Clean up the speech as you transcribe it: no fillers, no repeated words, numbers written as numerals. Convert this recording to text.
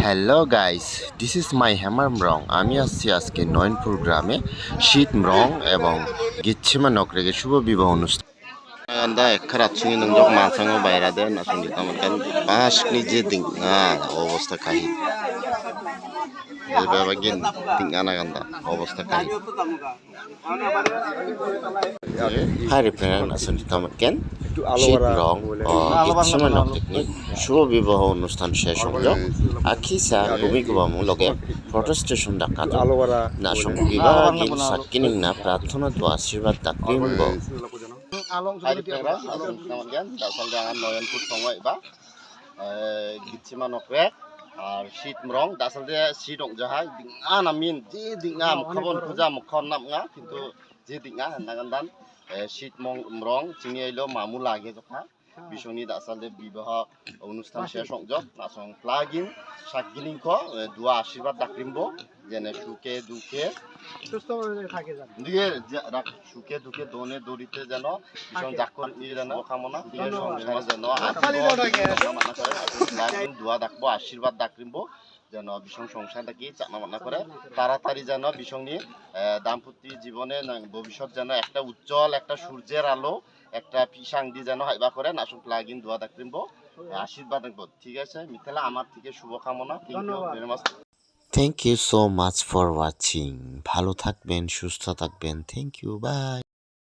Hello guys, this is my হ্যামার মরং। আমি আসছি আজকে নয়নপুর গ্রামে শীত মরং এবং গিচ্ছিমা নকরেগে শুভ বিবাহ অনুষ্ঠান। anda ekharat sungi nungjok masango bairade nasung ditamatkan paskni je dinga অবস্থা কাহিল babagin dinga naganda অবস্থা কাহিল hari prengan nasung ditamatkan শীত রং ও গিচ্ছিমা নকরেগনি শুভ বিবাহ অনুষ্ঠান শেষ সংযোগ আখিসা গুমি গুবামু লগে ফটো স্টেশন ডাকাত নাসং বিবাহ গিন সাতকিনিং না প্রার্থনা তো আশীর্বাদ দাকরিমব Hai Prengan, langsung kemudian dasal jangan noyon kusongoi ba, gitsima nokrek, sheet merong dasal dia sidong jahai dingan amin, ji dingam kabon puja mukon nam nga, pintu ji dingan nagandan sheet merong sini ilo mamu lagi jokha, bisoni dasal dia বিবাহ অনুষ্ঠান শেষ সংযোগ নাসং plugin সাকগিনিং ko dua আশীর্বাদ দাকরিমব যেনে সুখে দুঃখে সুখে দুঃখে দোনে দড়িতে যেন ভীষণ জাকর যেন কামনা দিয়ে সংসারে যেন দোয়া ডাকবো আশীর্বাদ ডাকরিমবো যেন ভীষণ সংসার থাকি চাকনা মান্না করে তাড়াতাড়ি যেন ভীষণই দাম্পত্য জীবনে ভবিষ্যৎ যেন একটা উজ্জ্বল একটা সূর্যের আলো একটা পিসাংদি যেন হাইবা করে নাসুক লাগিন দোয়া ডাকরিমবো আশীর্বাদ রাখবো ঠিক আছে মিথালা আমার থেকে শুভকামনা thank you very much thank you so much for watching ভালো থাকবেন সুস্থ থাকবেন থ্যাংক ইউ বাই